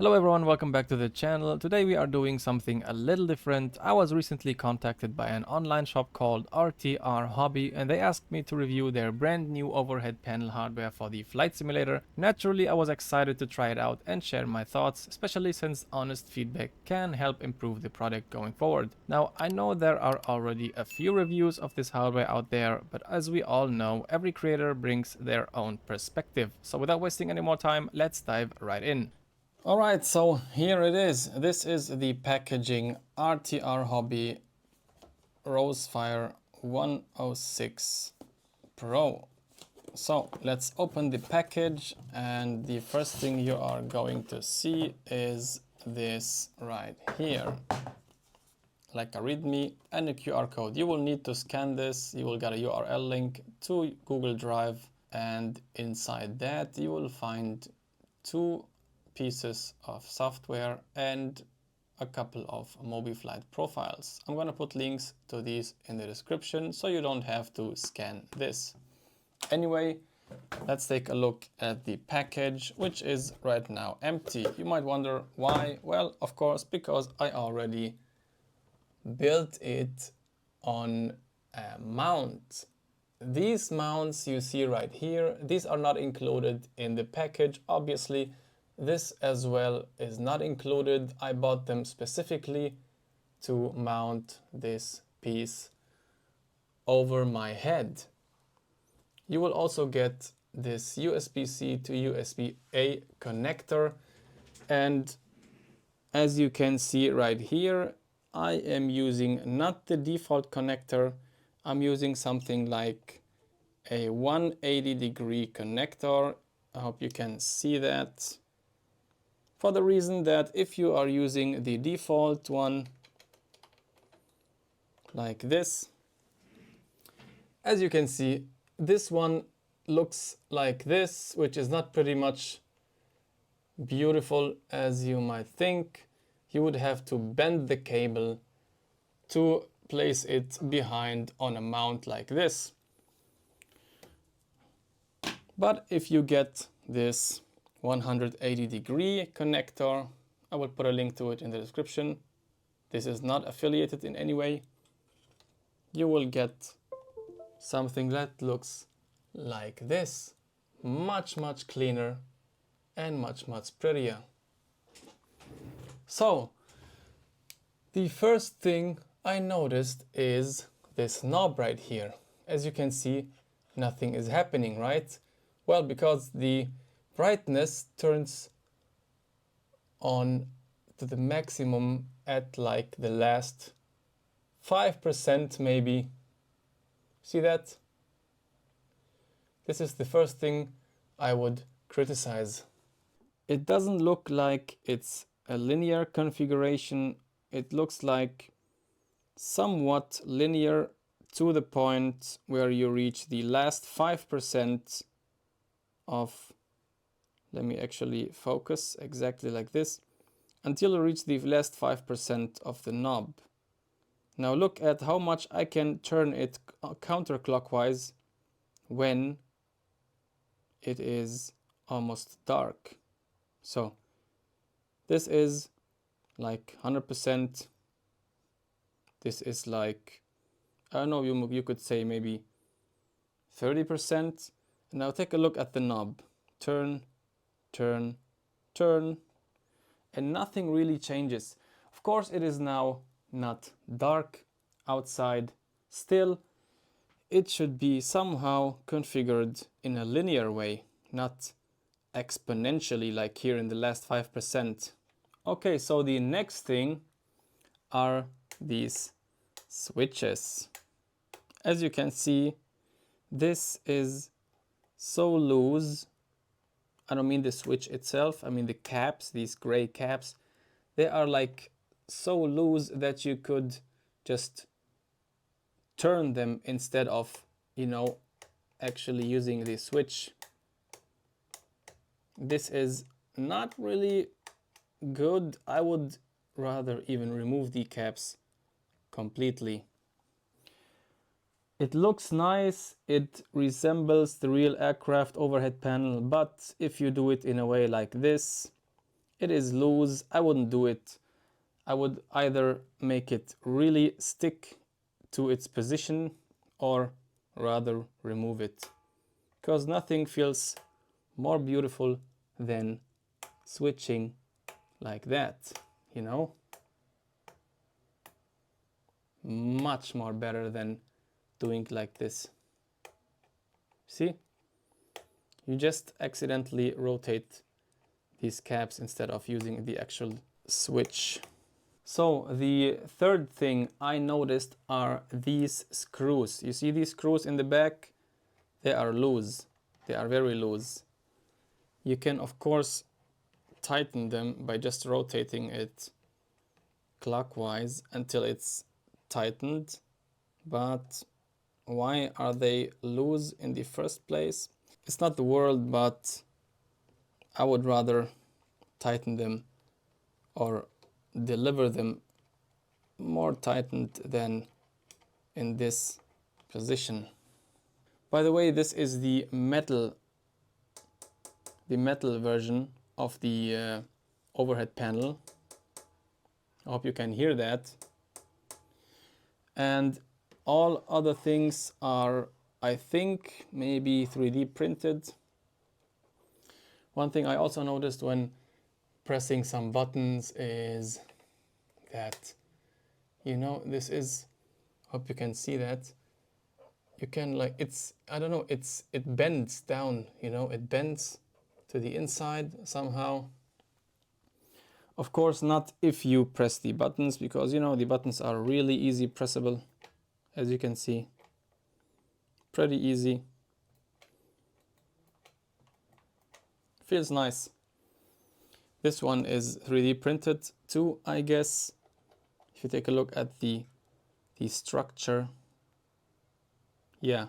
Hello everyone, welcome back to the channel. Today we are doing something a little different. I was recently contacted by an online shop called RTR Hobby and they asked me to review their brand new overhead panel hardware for the flight simulator. Naturally, I was excited to try it out and share my thoughts, especially since honest feedback can help improve the product going forward. Now, I know there are already a few reviews of this hardware out there, but as we all know, every creator brings their own perspective. So without wasting any more time, let's dive right in. Alright, so here it is. This is the packaging RTR Hobby Rowsfire A106 Pro. So let's open the package, and the first thing you are going to see is this right here, like a README and a QR code. You will need to scan this. You will get a URL link to Google Drive, and inside that you will find two pieces of software and a couple of MobiFlight profiles. I'm going to put links to these in the description so you don't have to scan this. Anyway, let's take a look at the package, which is right now empty. You might wonder why. Well, of course, because I already built it on a mount. These mounts you see right here, these are not included in the package, obviously. This as well is not included. I bought them specifically to mount this piece over my head. You will also get this USB-C to USB-A connector, and as you can see right here, I am using not the default connector. I'm using something like a 180-degree connector. I hope you can see that. For the reason that if you are using the default one, like this, as you can see, this one looks like this, which is not pretty much beautiful as you might think. You would have to bend the cable to place it behind on a mount like this. But if you get this 180-degree connector, I will put a link to it in the description. This is not affiliated in any way. You will get something that looks like this. Much cleaner and much prettier. So, the first thing I noticed is this knob right here. As you can see, nothing is happening, right? Well, because the brightness turns on to the maximum at like the last 5% maybe. See that? This is the first thing I would criticize. It doesn't look like it's a linear configuration. It looks like somewhat linear to the point where you reach the last 5% of, let me actually focus exactly like this, until you reach the last 5% of the knob. Now look at how much I can turn it counterclockwise when it is almost dark. So this is like 100%. This is like, I don't know, you could say maybe 30%. Now take a look at the knob. Turn, turn, turn, and nothing really changes. Of course, it is now not dark outside. Still, it should be somehow configured in a linear way, not exponentially like here in the last 5%. Okay, so the next thing are these switches. As you can see, this is so loose. I don't mean the switch itself, I mean the caps, these gray caps. They are like so loose that you could just turn them instead of, you know, actually using the switch. This is not really good. I would rather even remove the caps completely. It looks nice, it resembles the real aircraft overhead panel, but if you do it in a way like this, It is loose. I wouldn't do it. I would either make it really stick to its position or rather remove it, because nothing feels more beautiful than switching like that, you know? Much more better than doing like this. See? You just accidentally rotate these caps instead of using the actual switch. So the third thing I noticed are these screws. You see these screws in the back? They are loose. They are very loose. You can of course tighten them by just rotating it clockwise until it's tightened. But why are they loose in the first place? It's not the world, but I would rather tighten them or deliver them more tightened than in this position. By the way, this is the metal version of the overhead panel. I hope you can hear that. And all other things are, I think, maybe 3D printed. One thing I also noticed when pressing some buttons is that, you know, this is, hope you can see that. You can like, it's, I don't know, it bends down, you know, it bends to the inside somehow. Of course, not if you press the buttons, because, you know, the buttons are really easy pressable, as you can see. Pretty easy. Feels nice. This one is 3D printed too, I guess. If you take a look at the structure, yeah,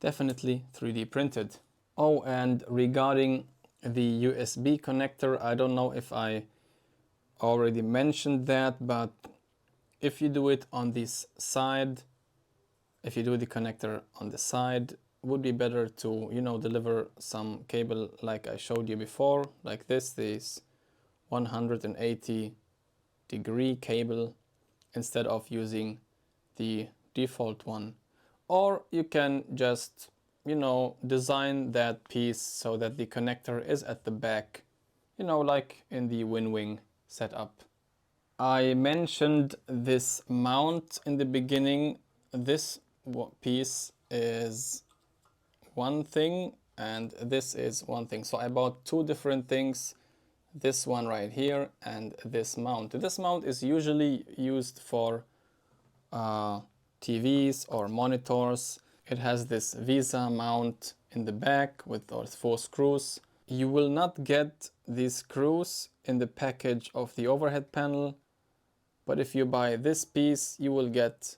definitely 3D printed. Oh, and regarding the USB connector, I don't know if I already mentioned that, but if you do it on this side, if you do the connector on the side, would be better to, you know, deliver some cable like I showed you before, like this 180-degree cable, instead of using the default one. Or you can just, you know, design that piece so that the connector is at the back, you know, like in the WinWing setup. I mentioned this mount in the beginning. This piece is one thing and this is one thing. So I bought two different things, this one right here and this mount. This mount is usually used for TVs or monitors. It has this Visa mount in the back with those 4 screws. You will not get these screws in the package of the overhead panel, but if you buy this piece, you will get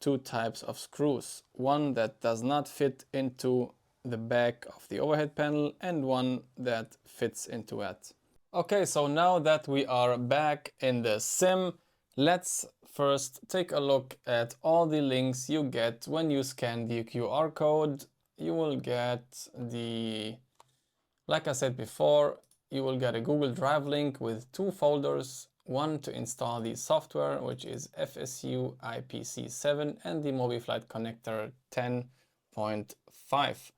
2 types of screws. One that does not fit into the back of the overhead panel and one that fits into it. Okay, so now that we are back in the sim, let's first take a look at all the links you get when you scan the QR code. You will get the, like I said before, you will get a Google Drive link with 2 folders. One to install the software, which is FSU IPC7, and the MobiFlight Connector 10.5.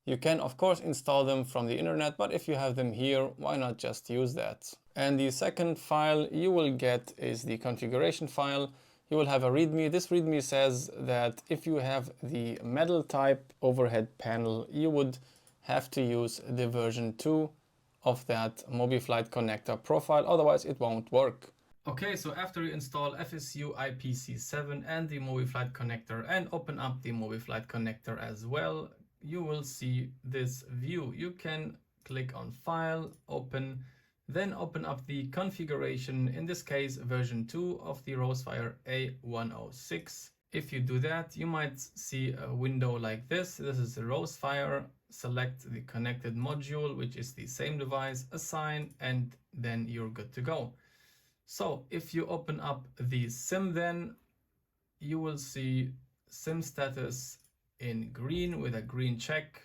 You can of course install them from the internet, but if you have them here, why not just use that? And the second file you will get is the configuration file. You will have a README. This README says that if you have the metal type overhead panel, you would have to use the version 2 of that MobiFlight connector profile, otherwise it won't work. Okay, so after you install FSU IPC7 and the MobiFlight connector and open up the MobiFlight connector as well, you will see this view. You can click on File, Open, then open up the configuration, in this case version 2 of the Rowsfire A106. If you do that, you might see a window like this. This is the Rowsfire. Select the connected module, which is the same device, assign, and then you're good to go. So if you open up the sim, then you will see sim status in green with a green check.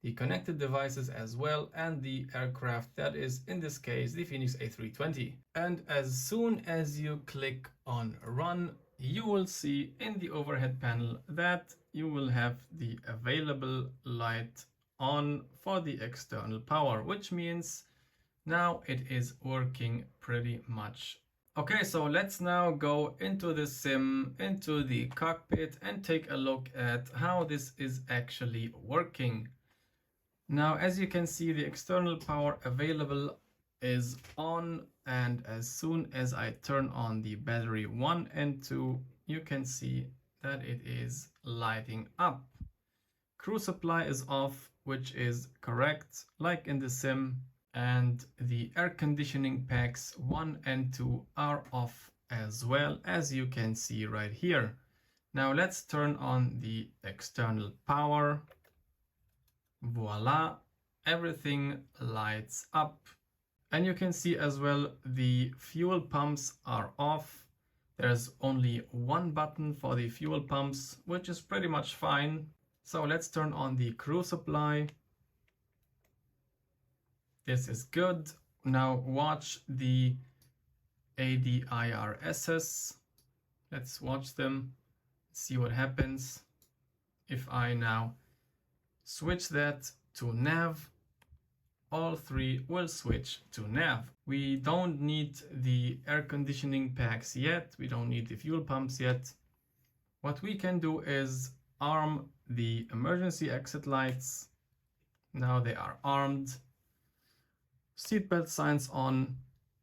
the connected devices as well, and the aircraft, that is in this case the Phoenix A320. And as soon as you click on run, you will see in the overhead panel that you will have the available light on for the external power, which means now it is working pretty much. Okay, so let's now go into the sim, into the cockpit, and take a look at how this is actually working. Now, as you can see, the external power available is on, and as soon as I turn on the battery 1 and 2, you can see that it is lighting up. Crew supply is off, which is correct, like in the sim, and the air conditioning packs 1 and 2 are off as well, as you can see right here. Now let's turn on the external power. Voila, everything lights up. And you can see as well the fuel pumps are off. There's only one button for the fuel pumps, which is pretty much fine. So let's turn on the crew supply. This is good. Now watch the ADIRSs. Let's watch them, see what happens. If I now switch that to nav, all three will switch to nav. We don't need the air conditioning packs yet. We don't need the fuel pumps yet. What we can do is arm the emergency exit lights. Now they are armed. Seatbelt signs on,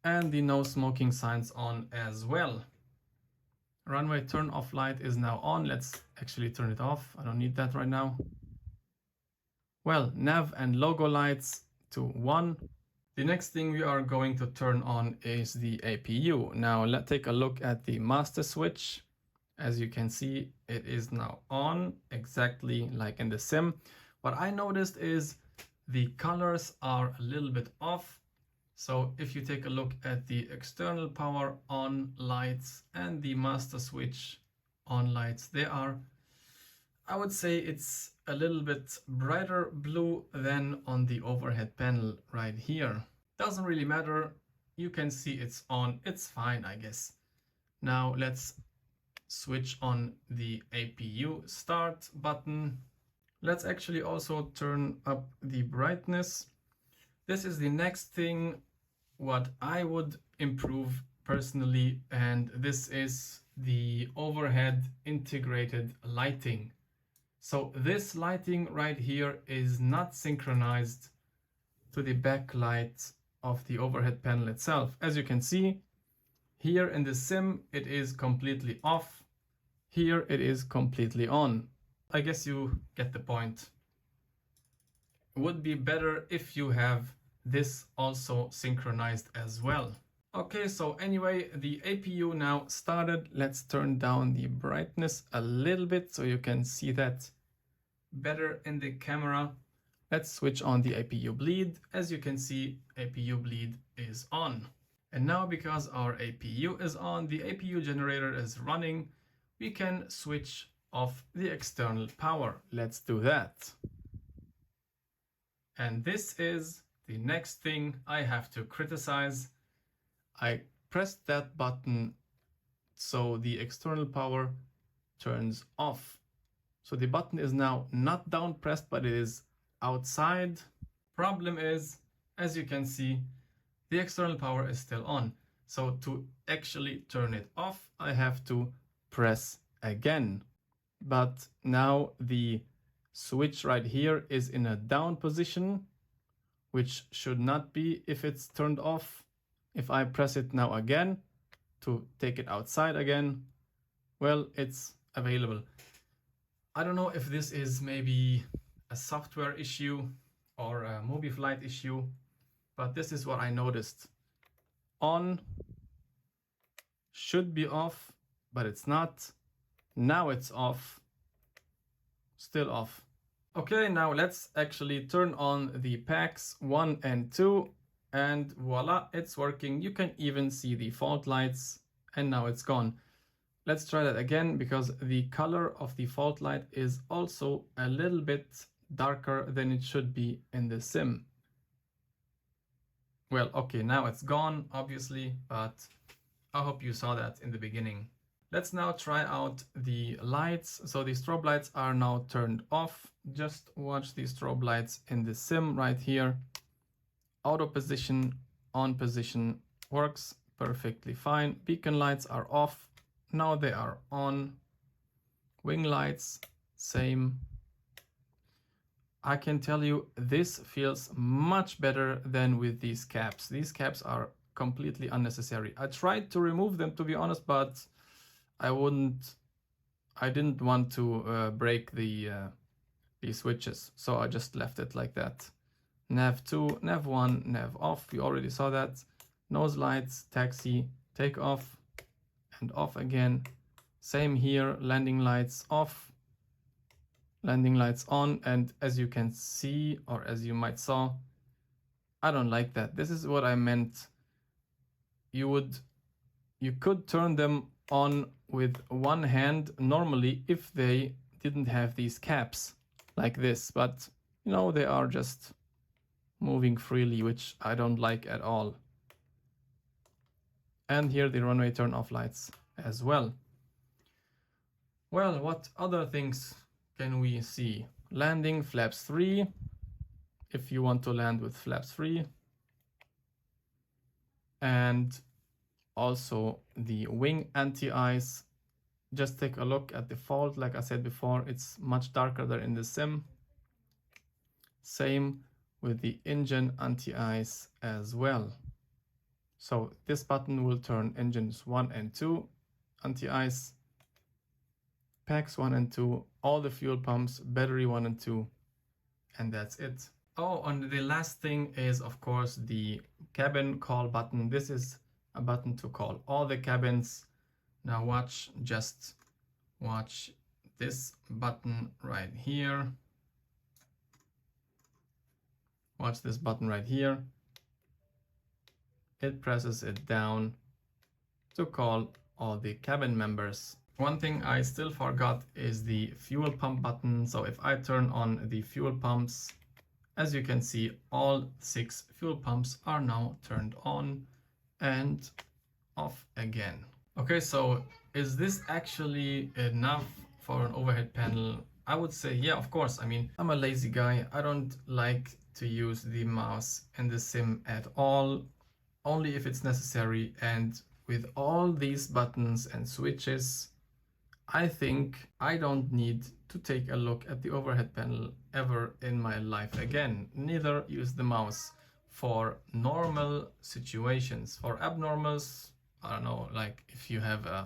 and the no smoking signs on as well. Runway turn off light is now on. Let's actually turn it off. I don't need that right now. Well, nav and logo lights to 1. The next thing we are going to turn on is the APU. Now let's take a look at the master switch. As you can see, it is now on, exactly like in the sim. What I noticed is the colors are a little bit off. So if you take a look at the external power on lights and the master switch on lights, they are, I would say it's a little bit brighter blue than on the overhead panel right here. Doesn't really matter. You can see it's on. It's fine, I guess. Now let's switch on the APU start button. Let's actually also turn up the brightness. This is the next thing what I would improve personally, and this is the overhead integrated lighting. So this lighting right here is not synchronized to the backlight of the overhead panel itself. As you can see, here in the sim, it is completely off. Here it is completely on. I guess you get the point. It would be better if you have this also synchronized as well. Okay, so anyway, the APU now started. Let's turn down the brightness a little bit so you can see that better in the camera. Let's switch on the APU bleed. As you can see, APU bleed is on. And now because our APU is on, the APU generator is running, we can switch off the external power. Let's do that. And this is the next thing I have to criticize. I pressed that button so the external power turns off. So the button is now not down pressed, but it is outside. Problem is, as you can see, the external power is still on. So to actually turn it off, I have to press again. But now the switch right here is in a down position, which should not be if it's turned off. If I press it now again to take it outside again, well, it's available. I don't know if this is maybe a software issue or a MobiFlight issue, but this is what I noticed. On should be off, but it's not. Now it's off, still off. Okay, now let's actually turn on the packs 1 and 2, and voila, it's working. You can even see the fault lights, and now it's gone. Let's try that again, because the color of the fault light is also a little bit darker than it should be in the sim. Well, okay, now it's gone, obviously, but I hope you saw that in the beginning. Let's now try out the lights. So the strobe lights are now turned off. Just watch the strobe lights in the sim right here. Auto position, on position works perfectly fine. Beacon lights are off. Now they are on. Wing lights, same. I can tell you this feels much better than with these caps. These caps are completely unnecessary. I tried to remove them, to be honest, but I didn't want to break the switches, so I just left it like that. Nav 2, Nav 1, Nav off, we already saw that. Nose lights, taxi, take off and off again. Same here, landing lights off, landing lights on, and as you can see, or as you might saw, I don't like that. This is what I meant. You could turn them on with one hand normally if they didn't have these caps like this, but you know, they are just moving freely, which I don't like at all. And here the runway turn off lights as well. Well, what other things can we see? Landing flaps 3, if you want to land with flaps 3. And also the wing anti-ice. Just take a look at the fault. Like I said before, it's much darker than in the sim. Same with the engine anti-ice as well. So this button will turn engines 1 and 2 anti-ice, packs 1 and 2, all the fuel pumps, battery 1 and 2, and that's it. Oh, and the last thing is, of course, the cabin call button. This is a button to call all the cabins. Now watch, just watch this button right here. Watch this button right here. It presses it down to call all the cabin members. One thing I still forgot is the fuel pump button. So if I turn on the fuel pumps, as you can see, all 6 fuel pumps are now turned on and off again. Okay, so is this actually enough for an overhead panel? I would say, yeah, of course. I mean, I'm a lazy guy. I don't like to use the mouse in the sim at all, only if it's necessary. And with all these buttons and switches, I think I don't need to take a look at the overhead panel ever in my life again. Neither use the mouse for normal situations. For abnormals, I don't know, like if you have an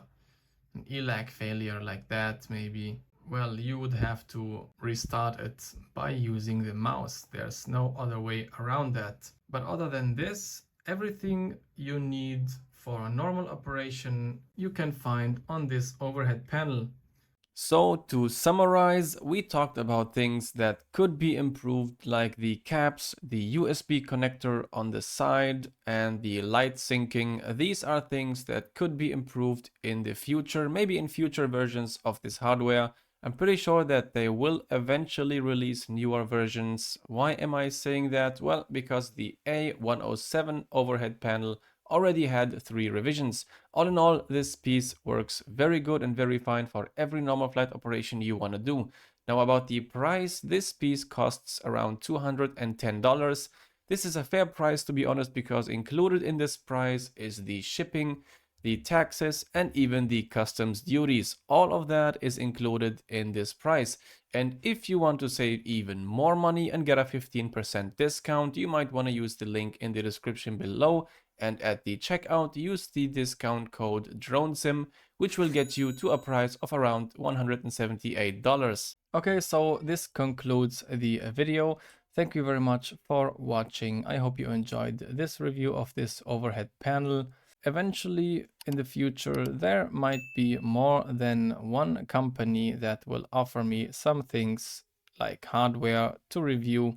ELAC failure like that, maybe, well, you would have to restart it by using the mouse. There's no other way around that. But other than this, everything you need for a normal operation you can find on this overhead panel. So to summarize, we talked about things that could be improved, like the caps, the USB connector on the side, and the light syncing. These are things that could be improved in the future, maybe in future versions of this hardware. I'm pretty sure that they will eventually release newer versions. Why am I saying that? Well, because the A107 overhead panel already had 3 revisions. All in all, this piece works very good and very fine for every normal flight operation you want to do. Now about the price, this piece costs around $210. This is a fair price, to be honest, because included in this price is the shipping, the taxes, and even the customs duties. All of that is included in this price. And if you want to save even more money and get a 15% discount, you might want to use the link in the description below. And at the checkout, use the discount code DroneSim, which will get you to a price of around $178. Okay, so this concludes the video. Thank you very much for watching. I hope you enjoyed this review of this overhead panel. Eventually, in the future, there might be more than one company that will offer me some things like hardware to review.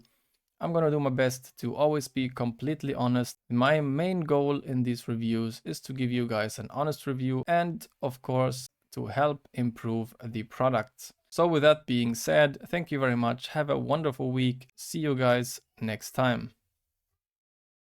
I'm gonna do my best to always be completely honest. My main goal in these reviews is to give you guys an honest review and, of course, to help improve the product. So with that being said, thank you very much. Have a wonderful week. See you guys next time.